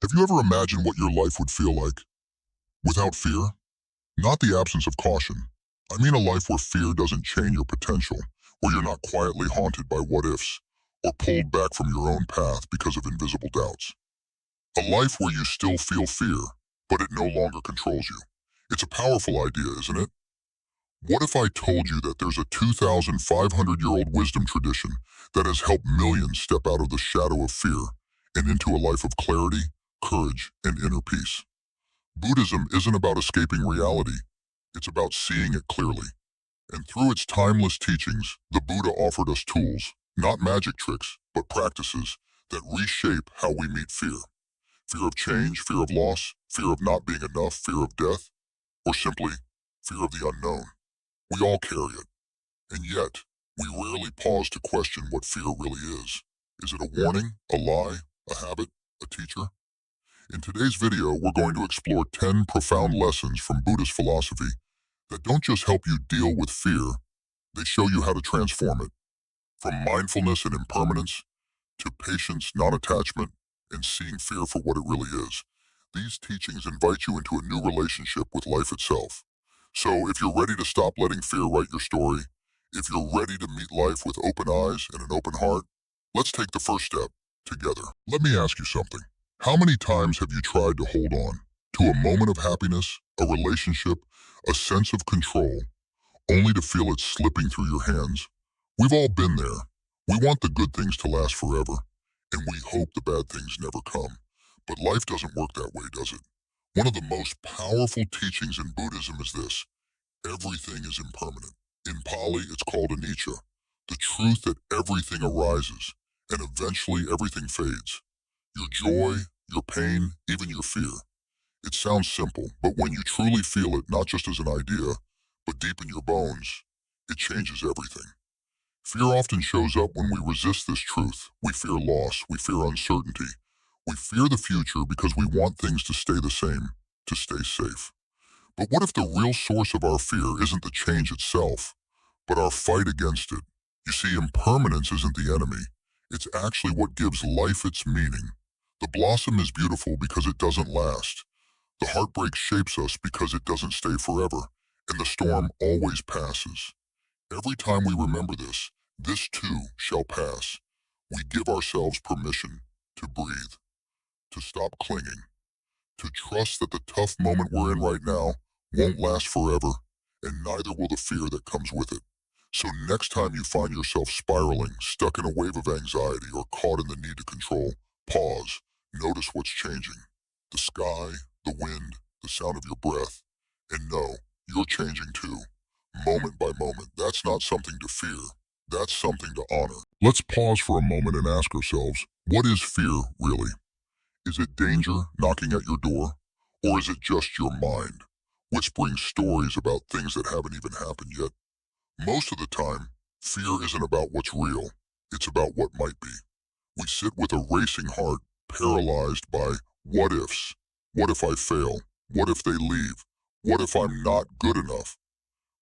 Have you ever imagined what your life would feel like without fear? Not the absence of caution. I mean a life where fear doesn't chain your potential, where you're not quietly haunted by what-ifs, or pulled back from your own path because of invisible doubts. A life where you still feel fear, but it no longer controls you. It's a powerful idea, isn't it? What if I told you that there's a 2,500-year-old wisdom tradition that has helped millions step out of the shadow of fear and into a life of clarity, courage, and inner peace? Buddhism isn't about escaping reality, it's about seeing it clearly. And through its timeless teachings, the Buddha offered us tools, not magic tricks, but practices that reshape how we meet fear. Fear of change, fear of loss, fear of not being enough, fear of death, or simply fear of the unknown. We all carry it, and yet we rarely pause to question what fear really is. Is it a warning, a lie, a habit, a teacher? In today's video, we're going to explore 10 profound lessons from Buddhist philosophy that don't just help you deal with fear, they show you how to transform it. From mindfulness and impermanence to patience, non-attachment, and seeing fear for what it really is. These teachings invite you into a new relationship with life itself. So if you're ready to stop letting fear write your story, if you're ready to meet life with open eyes and an open heart, let's take the first step together. Let me ask you something. How many times have you tried to hold on to a moment of happiness, a relationship, a sense of control, only to feel it slipping through your hands? We've all been there. We want the good things to last forever, and we hope the bad things never come. But life doesn't work that way, does it? One of the most powerful teachings in Buddhism is this: everything is impermanent. In Pali, it's called anicca, the truth that everything arises, and eventually everything fades. Your joy, your pain, even your fear. It sounds simple, but when you truly feel it, not just as an idea, but deep in your bones, it changes everything. Fear often shows up when we resist this truth. We fear loss, we fear uncertainty. We fear the future because we want things to stay the same, to stay safe. But what if the real source of our fear isn't the change itself, but our fight against it? You see, impermanence isn't the enemy. It's actually what gives life its meaning. The blossom is beautiful because it doesn't last. The heartbreak shapes us because it doesn't stay forever, and the storm always passes. Every time we remember this too shall pass. We give ourselves permission to breathe, to stop clinging, to trust that the tough moment we're in right now won't last forever, and neither will the fear that comes with it. So next time you find yourself spiraling, stuck in a wave of anxiety, or caught in the need to control, pause, notice what's changing. The sky, the wind, the sound of your breath, and know you're changing too, moment by moment. That's not something to fear. That's something to honor. Let's pause for a moment and ask ourselves, what is fear really? Is it danger knocking at your door? Or is it just your mind, whispering stories about things that haven't even happened yet? Most of the time, fear isn't about what's real. It's about what might be. We sit with a racing heart, paralyzed by what ifs. What if I fail? What if they leave? What if I'm not good enough?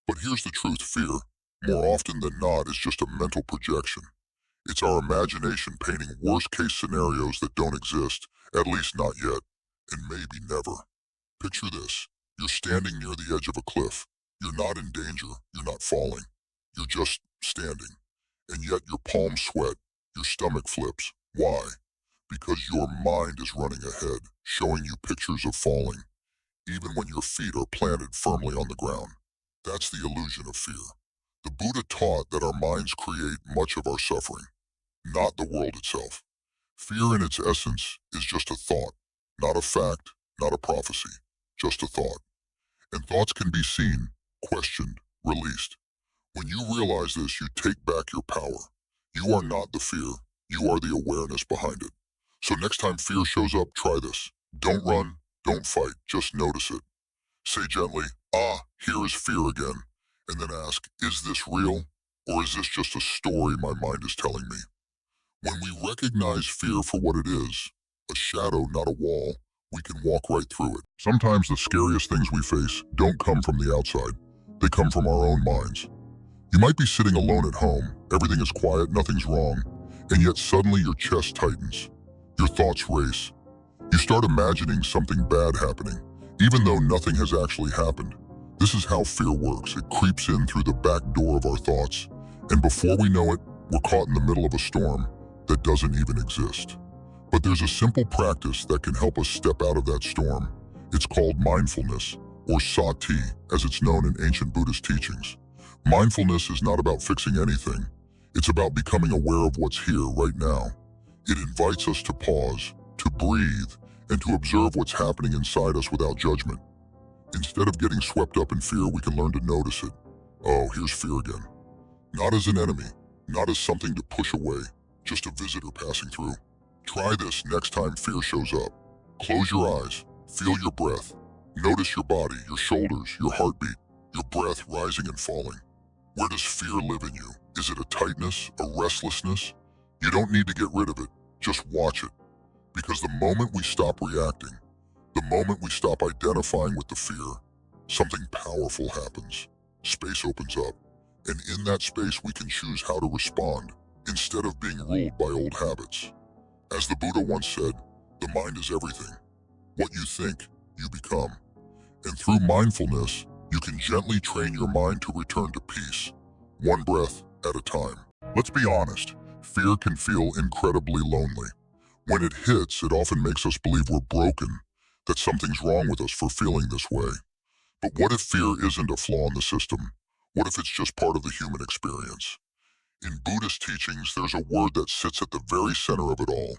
But here's the truth: fear, more often than not, is just a mental projection. It's our imagination painting worst-case scenarios that don't exist, at least not yet, and maybe never. Picture this. You're standing near the edge of a cliff. You're not in danger. You're not falling. You're just standing. And yet your palms sweat. Your stomach flips. Why? Because your mind is running ahead, showing you pictures of falling, even when your feet are planted firmly on the ground. That's the illusion of fear. The Buddha taught that our minds create much of our suffering, not the world itself. Fear in its essence is just a thought, not a fact, not a prophecy, just a thought. And thoughts can be seen, questioned, released. When you realize this, you take back your power. You are not the fear, you are the awareness behind it. So next time fear shows up, try this. Don't run, don't fight, just notice it. Say gently, "Ah, here is fear again," and then ask, is this real, or is this just a story my mind is telling me? When we recognize fear for what it is, a shadow, not a wall, we can walk right through it. Sometimes the scariest things we face don't come from the outside. They come from our own minds. You might be sitting alone at home, everything is quiet, nothing's wrong, and yet suddenly your chest tightens. Your thoughts race. You start imagining something bad happening, even though nothing has actually happened. This is how fear works. It creeps in through the back door of our thoughts, and before we know it, we're caught in the middle of a storm that doesn't even exist. But there's a simple practice that can help us step out of that storm. It's called mindfulness, or sati, as it's known in ancient Buddhist teachings. Mindfulness is not about fixing anything. It's about becoming aware of what's here right now. It invites us to pause, to breathe, and to observe what's happening inside us without judgment. Instead of getting swept up in fear, we can learn to notice it. Oh, here's fear again. Not as an enemy, not as something to push away, just a visitor passing through. Try this next time fear shows up. Close your eyes, feel your breath. Notice your body, your shoulders, your heartbeat, your breath rising and falling. Where does fear live in you? Is it a tightness, a restlessness? You don't need to get rid of it, just watch it. Because the moment we stop reacting, the moment we stop identifying with the fear, something powerful happens. Space opens up, and in that space we can choose how to respond instead of being ruled by old habits. As the Buddha once said, the mind is everything. What you think, you become. And through mindfulness, you can gently train your mind to return to peace, one breath at a time. Let's be honest, fear can feel incredibly lonely. When it hits, it often makes us believe we're broken, that something's wrong with us for feeling this way. But what if fear isn't a flaw in the system? What if it's just part of the human experience? In Buddhist teachings, there's a word that sits at the very center of it all,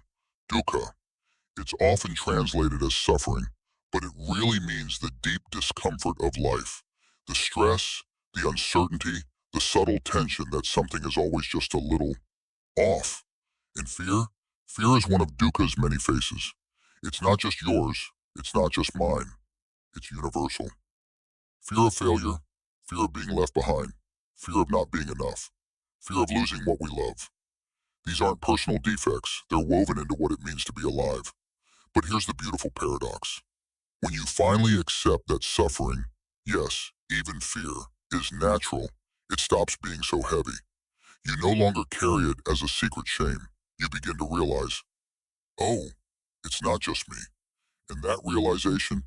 dukkha. It's often translated as suffering, but it really means the deep discomfort of life, the stress, the uncertainty, the subtle tension that something is always just a little off. And fear is one of dukkha's many faces. It's not just yours, it's not just mine, it's universal. Fear of failure, fear of being left behind, fear of not being enough, fear of losing what we love. These aren't personal defects, they're woven into what it means to be alive. But here's the beautiful paradox. When you finally accept that suffering, yes, even fear, is natural, it stops being so heavy. You no longer carry it as a secret shame. You begin to realize, oh, it's not just me. And that realization,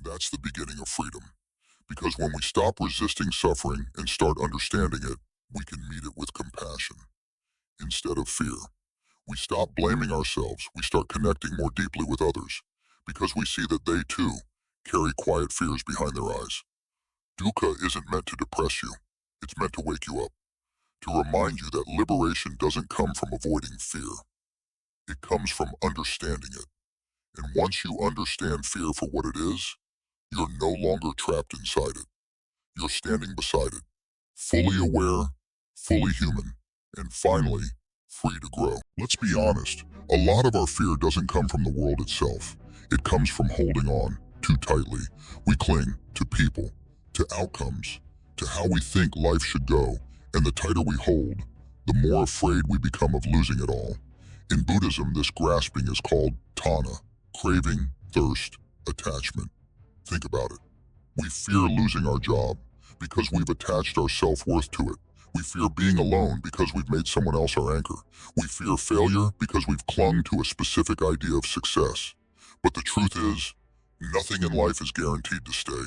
that's the beginning of freedom. Because when we stop resisting suffering and start understanding it, we can meet it with compassion instead of fear. We stop blaming ourselves. We start connecting more deeply with others because we see that they too carry quiet fears behind their eyes. Dukkha isn't meant to depress you. It's meant to wake you up, to remind you that liberation doesn't come from avoiding fear. It comes from understanding it. And once you understand fear for what it is, you're no longer trapped inside it. You're standing beside it, fully aware, fully human, and finally, free to grow. Let's be honest, a lot of our fear doesn't come from the world itself. It comes from holding on too tightly. We cling to people, to outcomes, to how we think life should go, and the tighter we hold, the more afraid we become of losing it all. In Buddhism, this grasping is called tanha, craving, thirst, attachment. Think about it. We fear losing our job because we've attached our self-worth to it. We fear being alone because we've made someone else our anchor. We fear failure because we've clung to a specific idea of success. But the truth is, nothing in life is guaranteed to stay.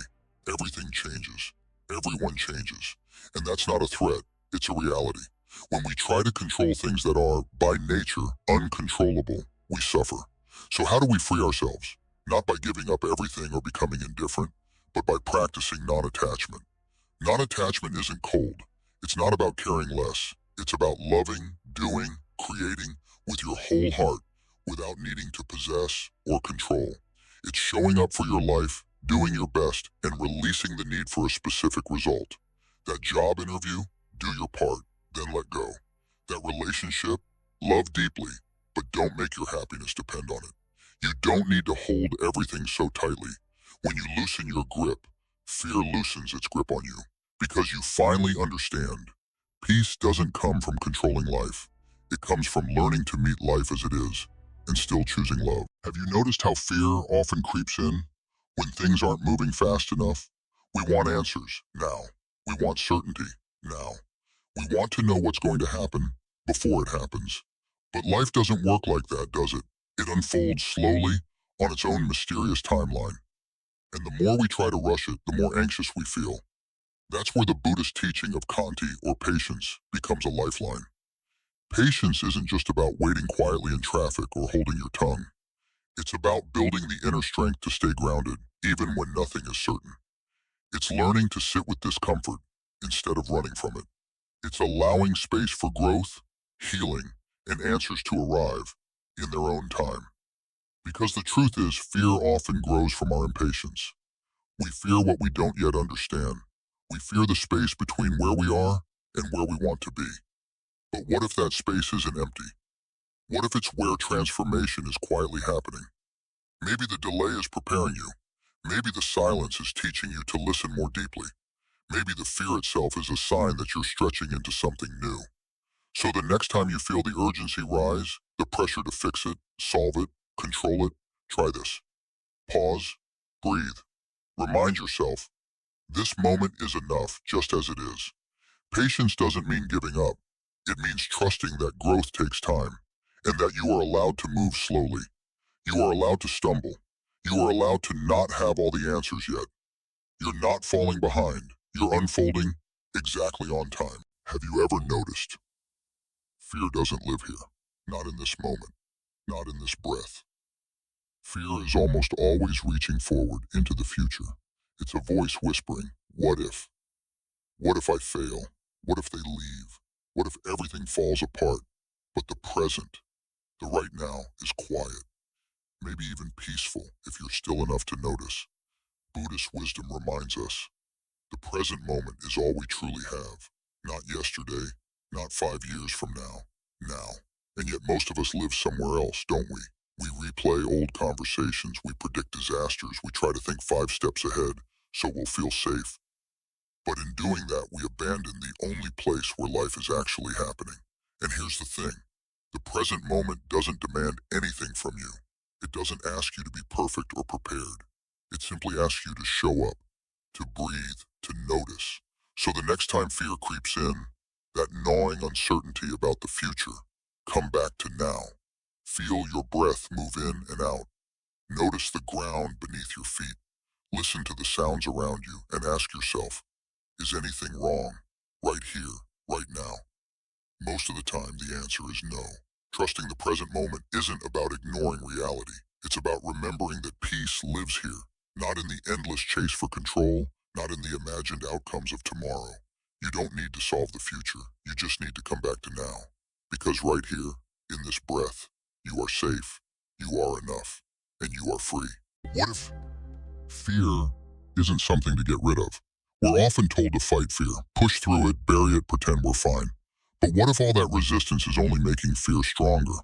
Everything changes. Everyone changes. And that's not a threat, it's a reality. When we try to control things that are, by nature, uncontrollable, we suffer. So how do we free ourselves? Not by giving up everything or becoming indifferent, but by practicing non-attachment. Non-attachment isn't cold. It's not about caring less. It's about loving, doing, creating with your whole heart without needing to possess or control. It's showing up for your life, doing your best, and releasing the need for a specific result. That job interview, do your part, then let go. That relationship, love deeply, but don't make your happiness depend on it. You don't need to hold everything so tightly. When you loosen your grip, fear loosens its grip on you. Because you finally understand, peace doesn't come from controlling life. It comes from learning to meet life as it is and still choosing love. Have you noticed how fear often creeps in? When things aren't moving fast enough, we want answers now. We want certainty now. We want to know what's going to happen before it happens. But life doesn't work like that, does it? It unfolds slowly, on its own mysterious timeline. And the more we try to rush it, the more anxious we feel. That's where the Buddhist teaching of Kanti, or patience, becomes a lifeline. Patience isn't just about waiting quietly in traffic or holding your tongue. It's about building the inner strength to stay grounded, even when nothing is certain. It's learning to sit with discomfort instead of running from it. It's allowing space for growth, healing, and answers to arrive in their own time. Because the truth is, fear often grows from our impatience. We fear what we don't yet understand. We fear the space between where we are and where we want to be. But what if that space isn't empty? What if it's where transformation is quietly happening? Maybe the delay is preparing you. Maybe the silence is teaching you to listen more deeply. Maybe the fear itself is a sign that you're stretching into something new. So the next time you feel the urgency rise, the pressure to fix it, solve it, control it, try this. Pause, breathe, remind yourself, this moment is enough just as it is. Patience doesn't mean giving up. It means trusting that growth takes time and that you are allowed to move slowly. You are allowed to stumble. You are allowed to not have all the answers yet. You're not falling behind. You're unfolding exactly on time. Have you ever noticed? Fear doesn't live here. Not in this moment. Not in this breath. Fear is almost always reaching forward into the future. It's a voice whispering, what if? What if I fail? What if they leave? What if everything falls apart? But the present, the right now, is quiet, maybe even peaceful if you're still enough to notice. Buddhist wisdom reminds us the present moment is all we truly have. Not yesterday, not 5 years from now, now. And yet most of us live somewhere else, don't we? We replay old conversations, we predict disasters, we try to think 5 steps ahead so we'll feel safe. But in doing that, we abandon the only place where life is actually happening. And here's the thing, the present moment doesn't demand anything from you. It doesn't ask you to be perfect or prepared. It simply asks you to show up, to breathe, to notice. So the next time fear creeps in, that gnawing uncertainty about the future, come back to now. Feel your breath move in and out. Notice the ground beneath your feet. Listen to the sounds around you and ask yourself, is anything wrong? Right here, right now? Most of the time, the answer is no. Trusting the present moment isn't about ignoring reality. It's about remembering that peace lives here, not in the endless chase for control, not in the imagined outcomes of tomorrow. You don't need to solve the future. You just need to come back to now. Because right here, in this breath, you are safe, you are enough, and you are free. What if fear isn't something to get rid of? We're often told to fight fear, push through it, bury it, pretend we're fine. But what if all that resistance is only making fear stronger?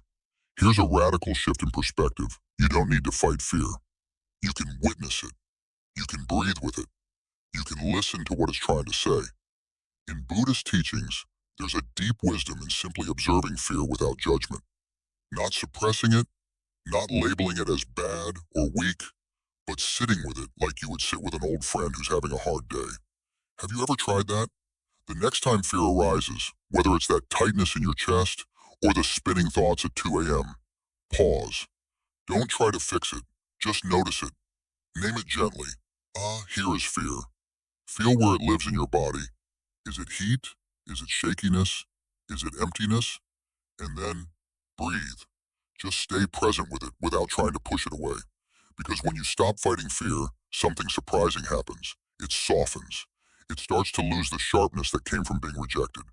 Here's a radical shift in perspective. You don't need to fight fear. You can witness it. You can breathe with it. You can listen to what it's trying to say. In Buddhist teachings, there's a deep wisdom in simply observing fear without judgment. Not suppressing it, not labeling it as bad or weak, but sitting with it like you would sit with an old friend who's having a hard day. Have you ever tried that? The next time fear arises, whether it's that tightness in your chest or the spinning thoughts at 2 a.m., pause. Don't try to fix it. Just notice it. Name it gently. Ah, here is fear. Feel where it lives in your body. Is it heat? Is it shakiness? Is it emptiness? And then breathe. Just stay present with it without trying to push it away. Because when you stop fighting fear, something surprising happens. It softens. It starts to lose the sharpness that came from being rejected.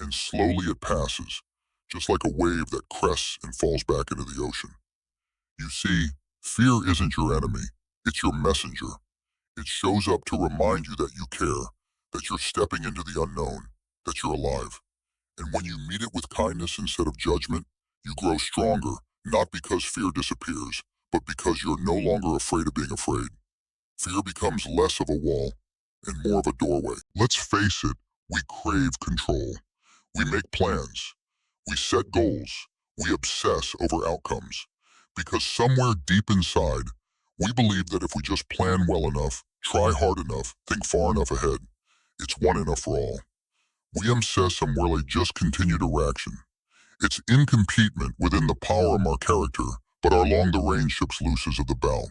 And slowly it passes, just like a wave that crests and falls back into the ocean. You see, fear isn't your enemy. It's your messenger. It shows up to remind you that you care, that you're stepping into the unknown, that you're alive. And when you meet it with kindness instead of judgment, you grow stronger, not because fear disappears, but because you're no longer afraid of being afraid. Fear becomes less of a wall and more of a doorway. Let's face it, we crave control. We make plans. We set goals. We obsess over outcomes. Because somewhere deep inside, we believe that if we just plan well enough, try hard enough, think far enough ahead, it's one enough for all. We obsess just continued eraction. It's incompetiment within the power of our character, but our along the range ships looses of the bow.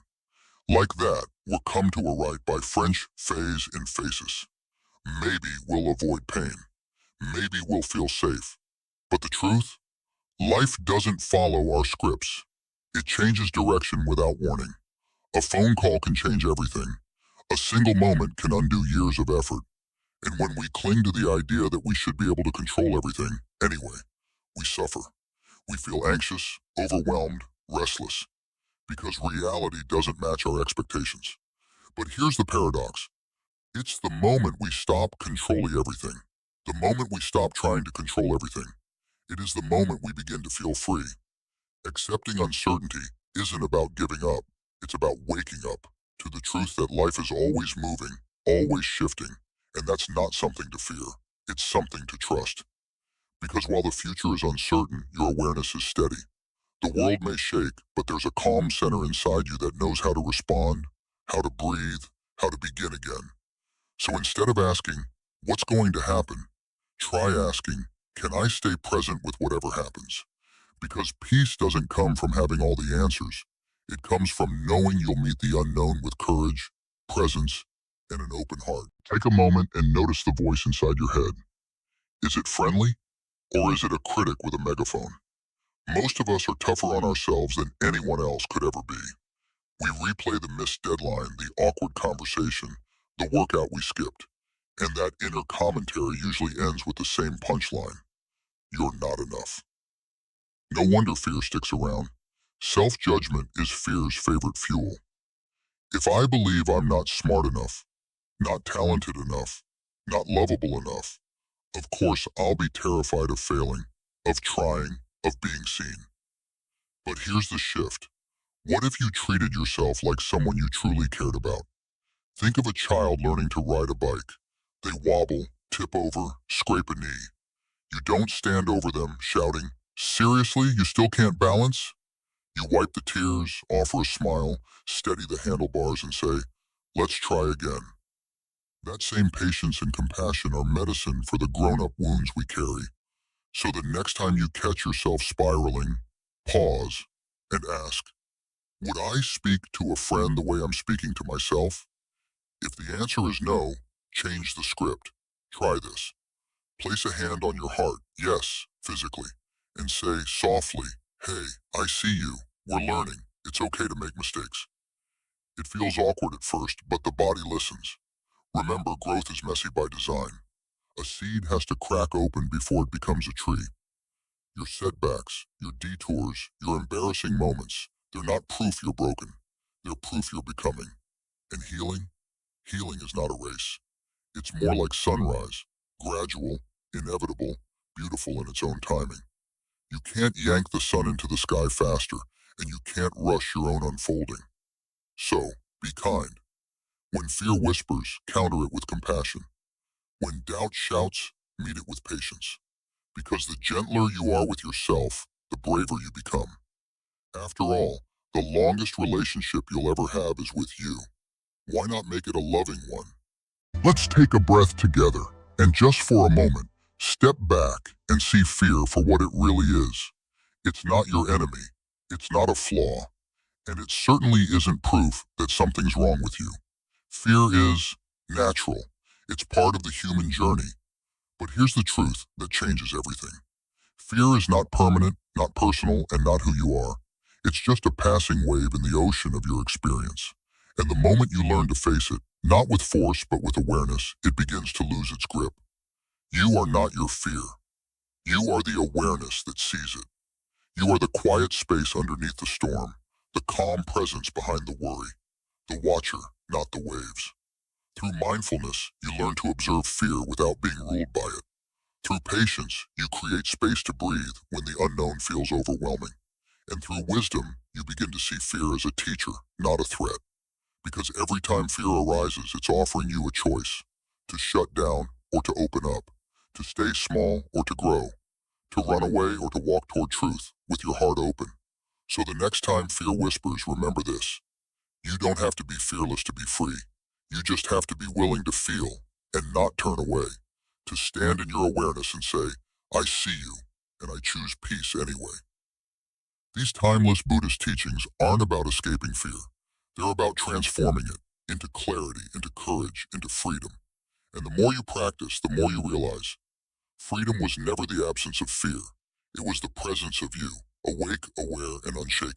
Like that, we're come to a right by French phase in phasis. Maybe we'll avoid pain. Maybe we'll feel safe. But the truth? Life doesn't follow our scripts. It changes direction without warning. A phone call can change everything. A single moment can undo years of effort. And when we cling to the idea that we should be able to control everything, anyway, we suffer. We feel anxious, overwhelmed, restless, because reality doesn't match our expectations. But here's the paradox. It's the moment we stop controlling everything, the moment we stop trying to control everything. It is the moment we begin to feel free. Accepting uncertainty isn't about giving up. It's about waking up to the truth that life is always moving, always shifting, and that's not something to fear. It's something to trust. Because while the future is uncertain, your awareness is steady. The world may shake, but there's a calm center inside you that knows how to respond, how to breathe, how to begin again. So instead of asking, what's going to happen? Try asking, can I stay present with whatever happens? Because peace doesn't come from having all the answers. It comes from knowing you'll meet the unknown with courage, presence, and an open heart. Take a moment and notice the voice inside your head. Is it friendly, or is it a critic with a megaphone? Most of us are tougher on ourselves than anyone else could ever be. We replay the missed deadline, the awkward conversation, the workout we skipped, and that inner commentary usually ends with the same punchline. You're not enough. No wonder fear sticks around. Self-judgment is fear's favorite fuel. If I believe I'm not smart enough, not talented enough, not lovable enough, of course I'll be terrified of failing, of trying, of being seen. But here's the shift. What if you treated yourself like someone you truly cared about? Think of a child learning to ride a bike. They wobble, tip over, scrape a knee. You don't stand over them shouting, "Seriously, you still can't balance?" You wipe the tears, offer a smile, steady the handlebars and say, "Let's try again." That same patience and compassion are medicine for the grown-up wounds we carry. So the next time you catch yourself spiraling, pause and ask, would I speak to a friend the way I'm speaking to myself? If the answer is no, change the script. Try this. Place a hand on your heart, yes, physically, and say softly, "Hey, I see you. We're learning. It's okay to make mistakes." It feels awkward at first, but the body listens. Remember, growth is messy by design. A seed has to crack open before it becomes a tree. Your setbacks, your detours, your embarrassing moments, they're not proof you're broken. They're proof you're becoming. And healing? Healing is not a race. It's more like sunrise, gradual, inevitable, beautiful in its own timing. You can't yank the sun into the sky faster, and you can't rush your own unfolding. So, be kind. When fear whispers, counter it with compassion. When doubt shouts, meet it with patience. Because the gentler you are with yourself, the braver you become. After all, the longest relationship you'll ever have is with you. Why not make it a loving one? Let's take a breath together, and just for a moment, step back and see fear for what it really is. It's not your enemy, it's not a flaw, and it certainly isn't proof that something's wrong with you. Fear is natural. It's part of the human journey. But here's the truth that changes everything. Fear is not permanent, not personal, and not who you are. It's just a passing wave in the ocean of your experience. And the moment you learn to face it, not with force but with awareness, it begins to lose its grip. You are not your fear. You are the awareness that sees it. You are the quiet space underneath the storm, the calm presence behind the worry, the watcher, not the waves. Through mindfulness, you learn to observe fear without being ruled by it. Through patience, you create space to breathe when the unknown feels overwhelming. And through wisdom, you begin to see fear as a teacher, not a threat. Because every time fear arises, it's offering you a choice: to shut down or to open up, to stay small or to grow, to run away or to walk toward truth with your heart open. So the next time fear whispers, remember this: you don't have to be fearless to be free. You just have to be willing to feel and not turn away, to stand in your awareness and say, "I see you, and I choose peace anyway." These timeless Buddhist teachings aren't about escaping fear. They're about transforming it into clarity, into courage, into freedom. And the more you practice, the more you realize freedom was never the absence of fear. It was the presence of you, awake, aware, and unshaken.